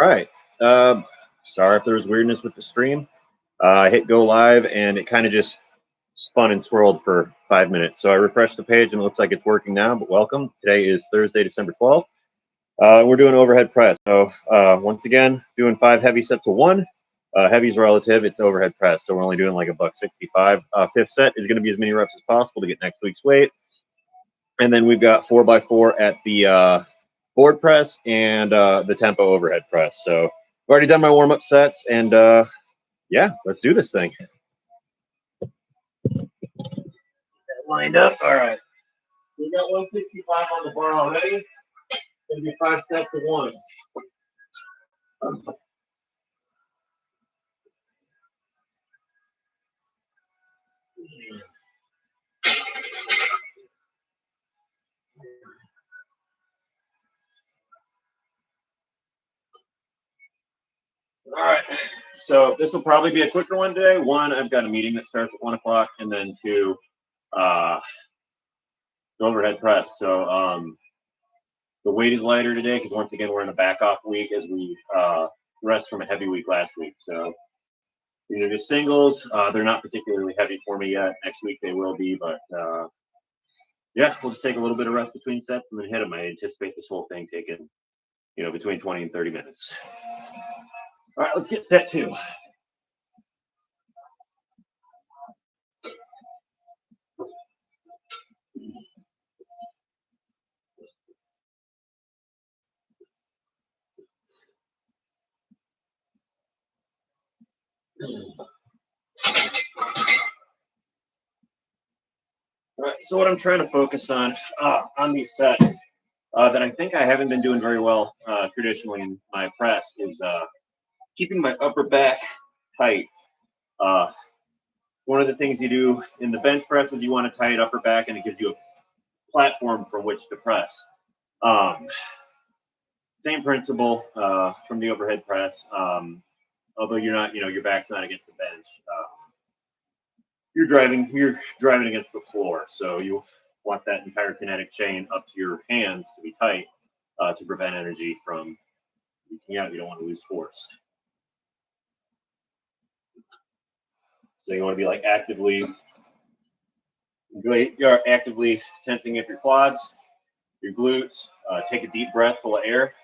All right. Sorry if there was weirdness with the stream. I hit go live and it kind of just spun and swirled for 5 minutes. So I refreshed the page and it looks like it's working now. But welcome. Today is Thursday, December 12th. We're doing overhead press. So once again, doing 5 heavy sets of 1. Heavy's relative. It's overhead press. So we're only doing like a $165. Fifth set is going to be as many reps as possible to get next week's weight. And then we've got 4x4 at the board press and the tempo overhead press. So I've already done my warm-up sets, and yeah, let's do this thing. Lined up. All right. We got 165 on the bar already. Gonna be 5 sets of 1. All right. So this will probably be a quicker one today. 1, I've got a meeting that starts at 1 o'clock, and then 2, the overhead press. So the weight is lighter today because once again we're in a back off week as we rest from a heavy week last week. So these are just singles. They're not particularly heavy for me yet. Next week they will be, but yeah, we'll just take a little bit of rest between sets and then hit them. I anticipate this whole thing taking, between 20 and 30 minutes. All right, let's get set 2. All right, so what I'm trying to focus on these sets that I think I haven't been doing very well traditionally in my press is keeping my upper back tight. One of the things you do in the bench press is you want a tight upper back, and it gives you a platform from which to press. Same principle from the overhead press. Although you're not, your back's not against the bench. You're driving against the floor, so you want that entire kinetic chain up to your hands to be tight to prevent energy from leaking out. You don't want to lose force. So you want to be like actively tensing up your quads, your glutes. Take a deep breath full of air.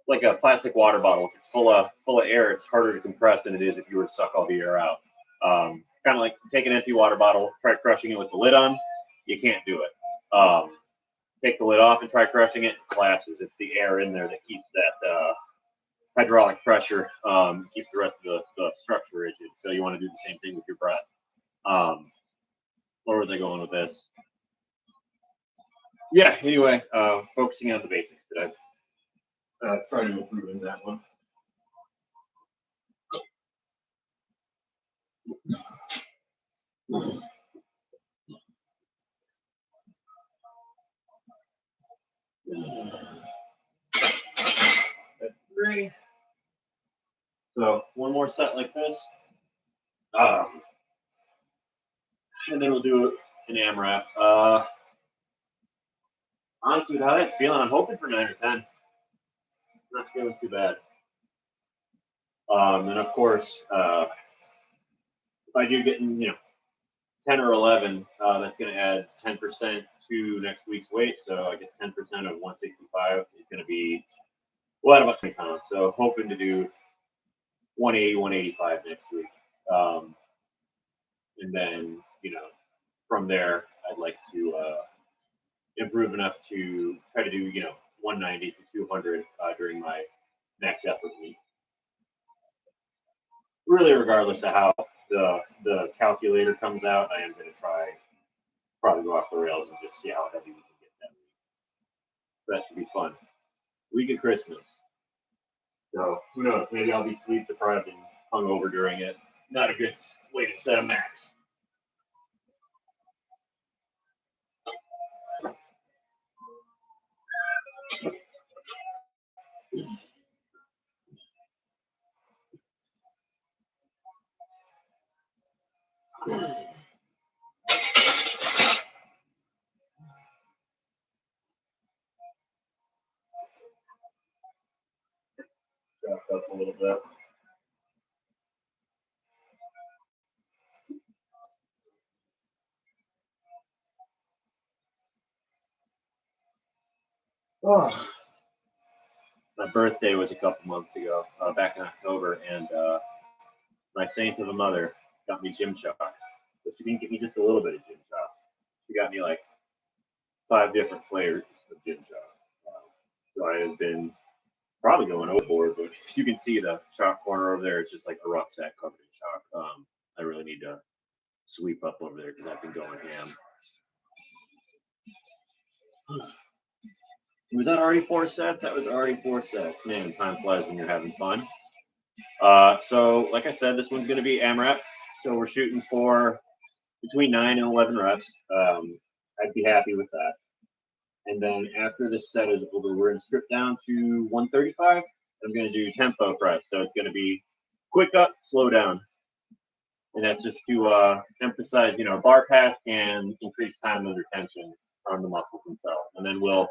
Like a plastic water bottle, if it's full of air, it's harder to compress than it is if you were to suck all the air out. Kind of like take an empty water bottle, try crushing it with the lid on. You can't do it. Take the lid off and try crushing it. It collapses. It's the air in there that keeps that hydraulic pressure, keeps the rest of the structure rigid. So you want to do the same thing with your breath. Where was I going with this? Yeah. Anyway, focusing on the basics today. Try to improve in that one. That's 3. So one more set like this. And then we'll do an AMRAP. Honestly, with how that's feeling, I'm hoping for 9 or 10. Not feeling too bad. And of course, if I do get in, 10 or 11, that's going to add 10% to next week's weight. So I guess 10% of 165 is going to be, at about 20 pounds. So hoping to do 180, 185 next week. And then, from there, I'd like to improve enough to try to do, 190 to 200 during my max effort week. Really, regardless of how the calculator comes out, I am going to probably go off the rails and just see how heavy we can get that week. That should be fun. Week of Christmas. So who knows? Maybe I'll be sleep deprived and hungover during it. Not a good way to set a max. up a little bit. Oh. My birthday was a couple months ago, back in October, and my saint of a mother got me Gymshark. But she didn't get me just a little bit of Gymshark. She got me like 5 different flavors of Gymshark. So I have been probably going overboard, but you can see the chalk corner over there. It's just like a rucksack covered in chalk. I really need to sweep up over there because I've been going ham. Was that already 4 sets? That was already 4 sets. Man, time flies when you're having fun. So, like I said, this one's going to be AMRAP. So we're shooting for between 9 and 11 reps. I'd be happy with that. And then after this set is over, we're going to strip down to 135. I'm going to do tempo press. So it's going to be quick up, slow down. And that's just to emphasize, bar pack and increase time under tension on the muscles themselves. And then we'll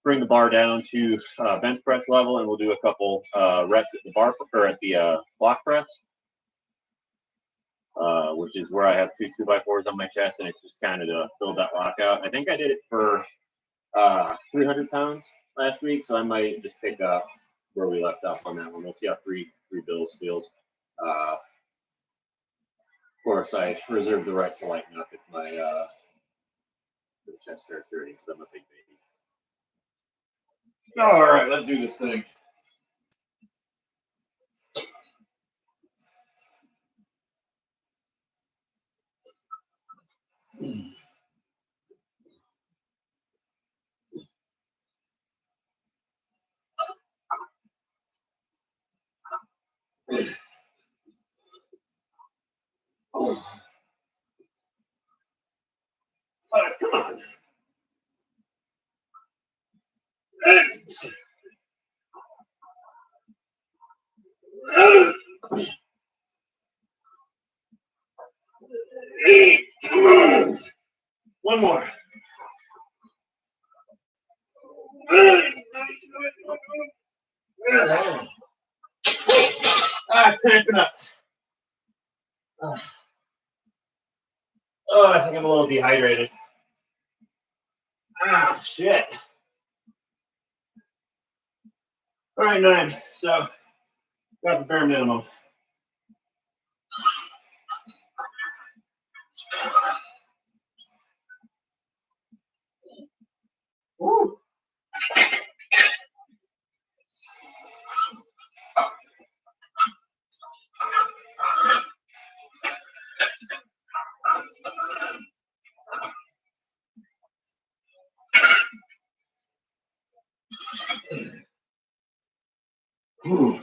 bring the bar down to bench press level, and we'll do a couple reps at the bar or at the block press, which is where I have 2 2x4s on my chest, and it's just kind of to build that lockout. I think I did it for 300 pounds last week, so I might just pick up where we left off on that one. We'll see how three Bills feels. Of course, I reserve the right to lighten up if my chest starts hurting because I'm a big baby. All right, let's do this thing. Oh. Come on. One more. Cramping up. Oh, I think I'm a little dehydrated. Shit. All right, 9. So, got the bare minimum. Woo. Ooh.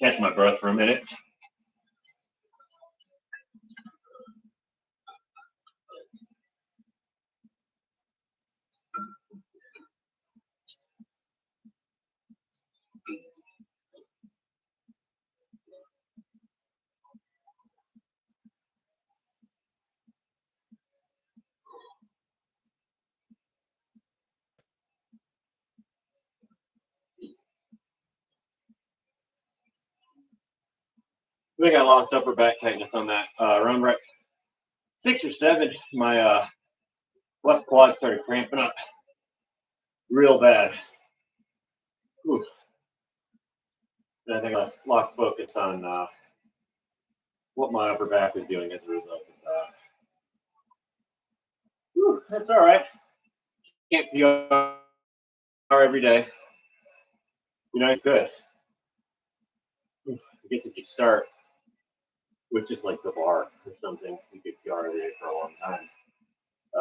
Catch my breath for a minute. I think I lost upper back tightness on that around rep 6 or 7. My left quad started cramping up real bad. Oof. And I think I lost focus on what my upper back was doing as a result of that. Whew, that's all right. Can't PR every day. Good. I guess if you start with just like the bar or something, you could PR every day for a long time.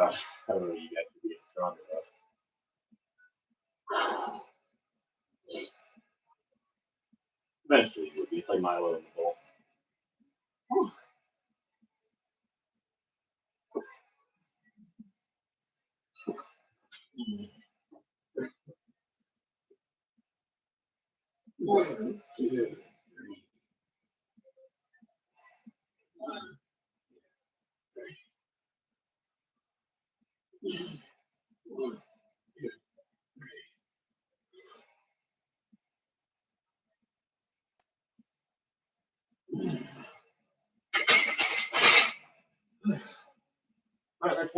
I don't know, you guys could be getting stronger though. Eventually, it would be. It's like Milo in the bowl. One, 2, 3. 1, 2,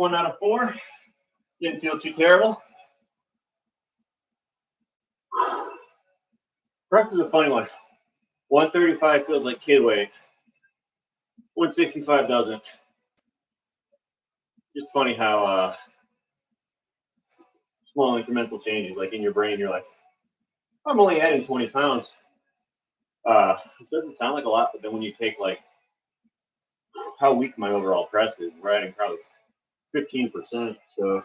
1 out of 4. Didn't feel too terrible. Press is a funny one. 135 feels like kid weight. 165 doesn't. Just funny how small incremental changes, like in your brain, you're like, I'm only adding 20 pounds. It doesn't sound like a lot, but then when you take like how weak my overall press is, we're adding probably 15%. So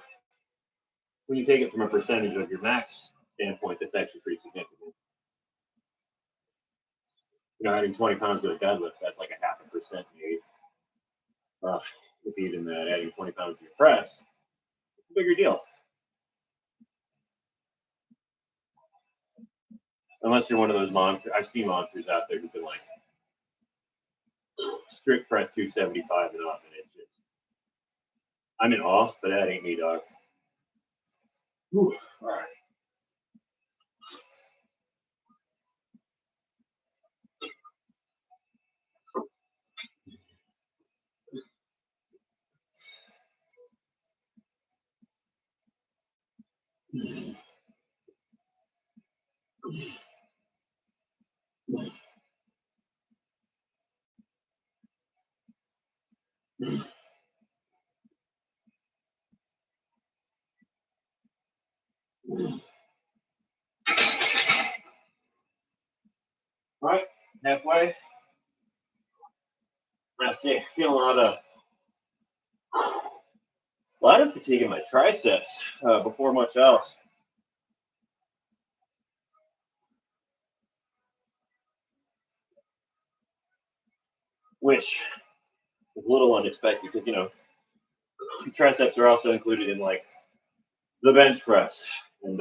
when you take it from a percentage of your max standpoint, that's actually pretty significant. You know, adding 20 pounds to a deadlift, that's like a 0.5% maybe. If even adding 20 pounds to your press, it's a bigger deal. Unless you're one of those monsters. I've seen monsters out there who can like strict press 275 and up, and it's just, I'm in awe, but that ain't me, dog. Whew. All right. All right, halfway. I see, feeling a lot of fatigue in my triceps before much else. Which is a little unexpected because, you know, triceps are also included in like the bench press. And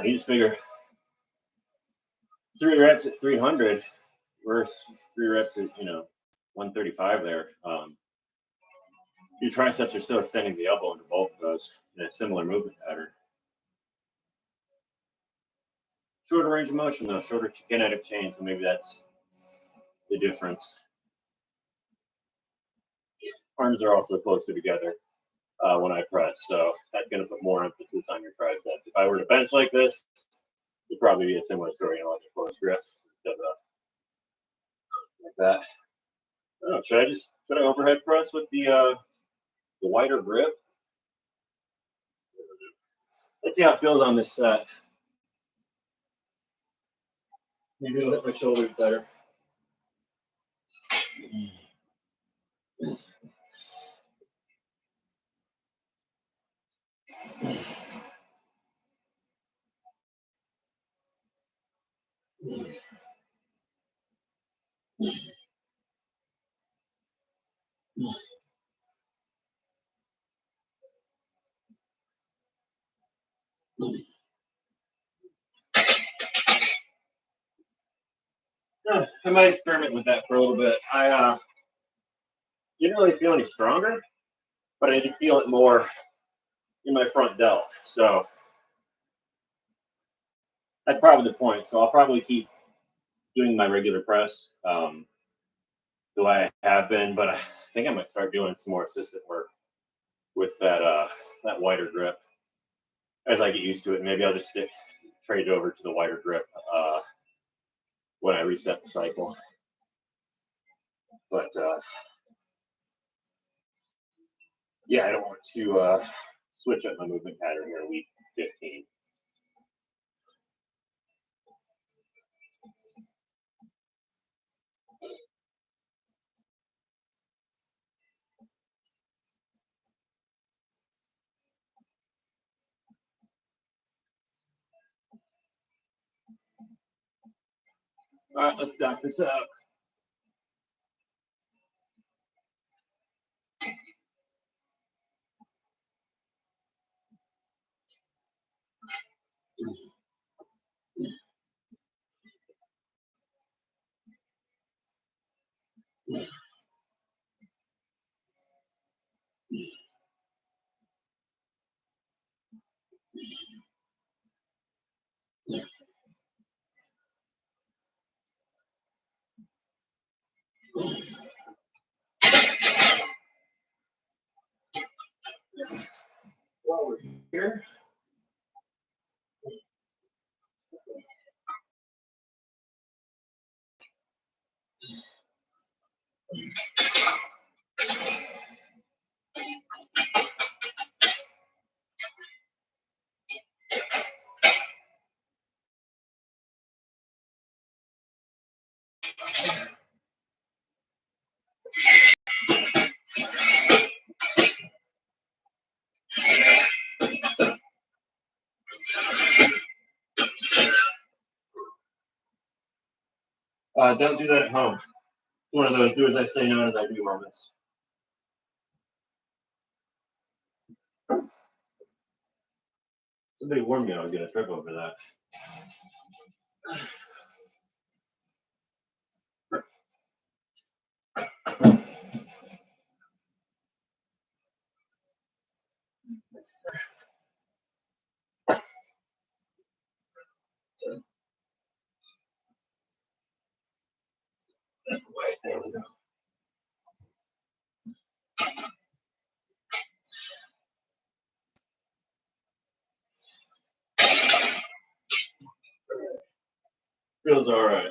you just figure 3 reps at 300 versus 3 reps at, 135 there. Your triceps are still extending the elbow into both of those in a similar movement pattern. Shorter range of motion, though, shorter kinetic chain, so maybe that's the difference. Arms are also closer together when I press, so that's going to put more emphasis on your triceps. If I were to bench like this, it'd probably be a similar story, like a close grip instead of like that. I don't know, should I overhead press with the wider grip? Let's see how it feels on this set. Maybe it'll hit my shoulders better. I might experiment with that for a little bit. I didn't really feel any stronger, but I did feel it more in my front delt. So that's probably the point. So I'll probably keep doing my regular press the way I have been, but I think I might start doing some more assistant work with that wider grip as I get used to it. Maybe I'll just trade over to the wider grip when I reset the cycle. But yeah, I don't want to switch up my movement pattern here in week 15. All right, let's dock this out. here. Don't do that at home. It's one of those do as I say, not as I do moments. Somebody warned me I was going to trip over that. There we go. Feels all right.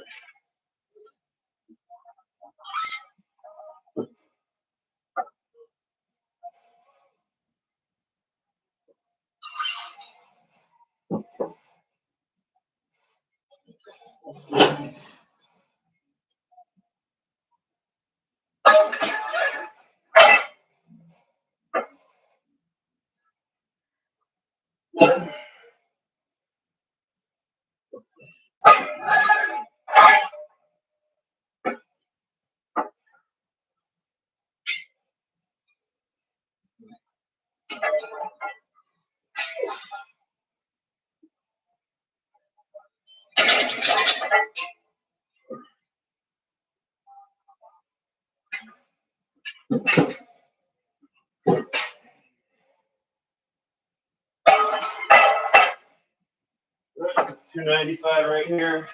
That's 295 right here.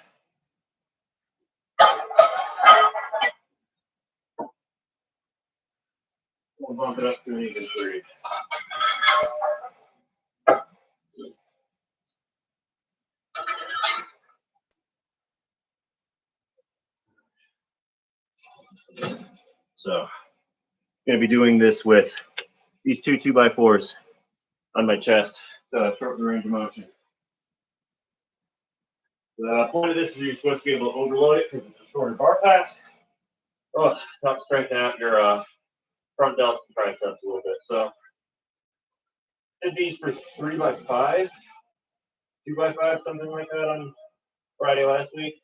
We'll bump it up to an even 3. So, I'm going to be doing this with these two 2x4s on my chest to shorten the range of motion. The point of this is you're supposed to be able to overload it because it's a shorter bar path. Oh, help strengthen out your front delts and triceps a little bit. So, did these for 3x5, 2x5, something like that on Friday last week.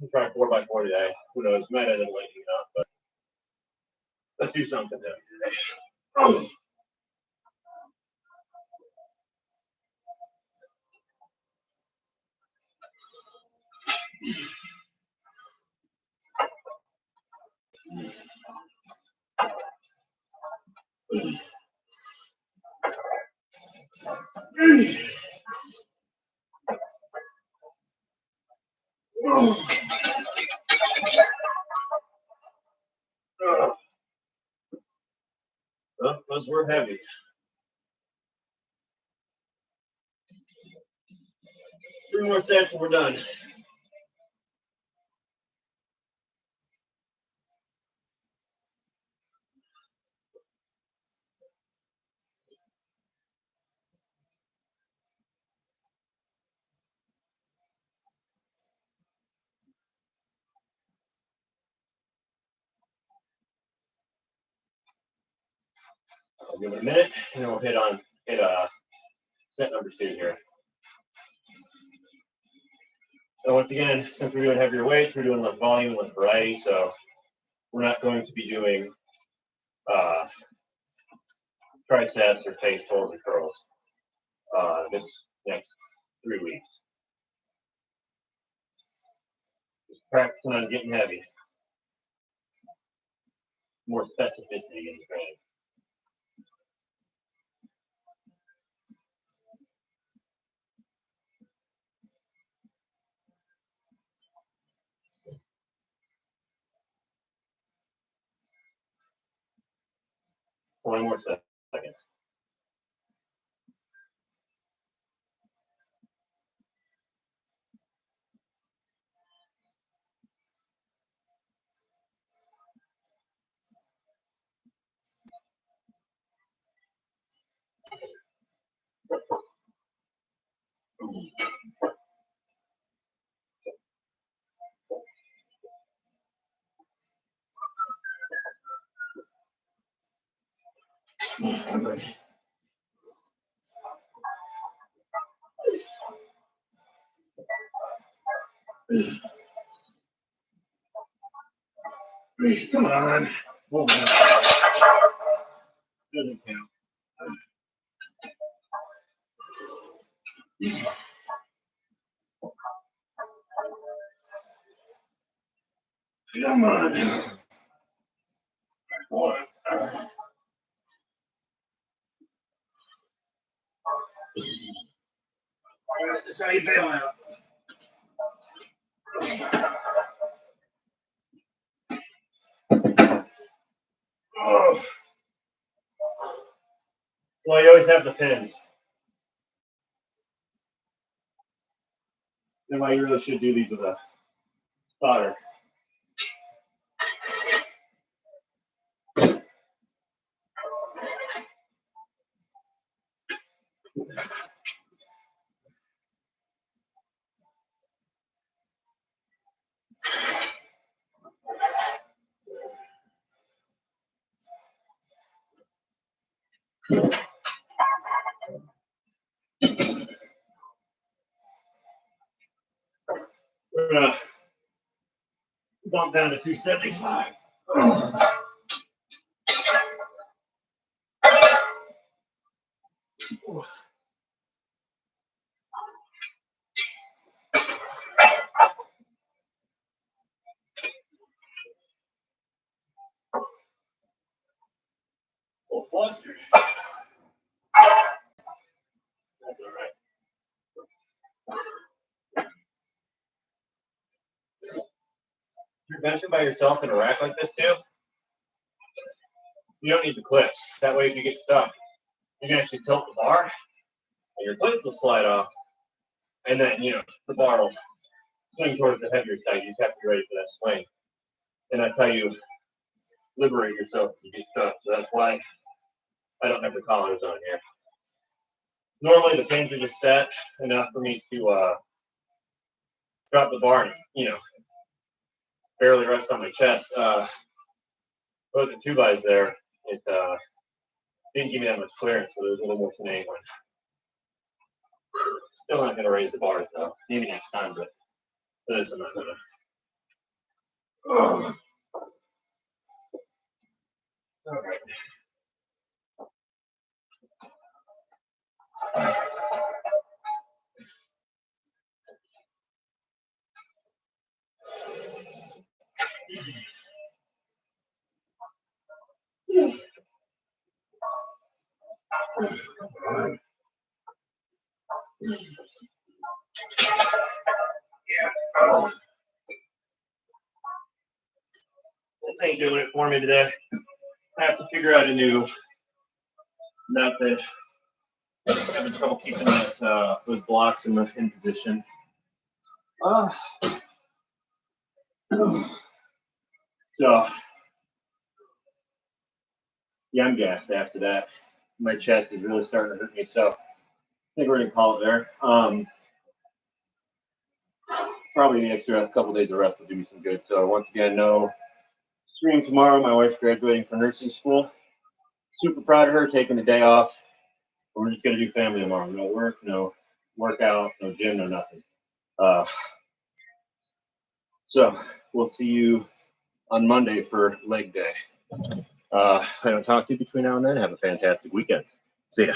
I'm trying 4x4 today. Who knows? Might end up linking up, but let's do something today. Oh. Well, those were heavy. 3 more sets and we're done. I'll give it a minute and then we'll hit set number 2 here. So once again, since we're doing heavier weights, we're doing less volume, less variety, so we're not going to be doing triceps or face pulls or curls this next 3 weeks. Just practicing on getting heavy. More specificity in the training. One more second. Come on. Hold on. Doesn't count. Come on. One. That's how you bail out. Oh. Well, you always have the pins. That's why you really should do these with a spotter. We're gonna bump down to 275. Well, flustered. That's all right. You're benching by yourself in a rack like this, too. You don't need the clips. That way, if you get stuck, you can actually tilt the bar, and your clips will slide off, and then the bar will swing towards the heavier side. You just have to be ready for that swing, and that's how you liberate yourself if you get stuck. So that's why I don't have the collars on here. Normally, the pins are just set enough for me to drop the bar and barely rest on my chest. But the 2x there, it didn't give me that much clearance, so there's a little more finagling. Still not going to raise the bars though. Maybe next time, but for this I'm not going to. All right. This ain't doing it for me today. I have to figure out a new method. I'm having trouble keeping that, those blocks in position. So, yeah, I'm gassed after that. My chest is really starting to hurt me, so I think we're gonna call it there. Probably the extra couple days of rest will do me some good. So once again, no stream tomorrow. My wife's graduating from nursing school. Super proud of her, taking the day off. We're just gonna do family tomorrow. No work, no workout, no gym, no nothing. So we'll see you on Monday for leg day. I don't talk to you between now and then. Have a fantastic weekend. See ya.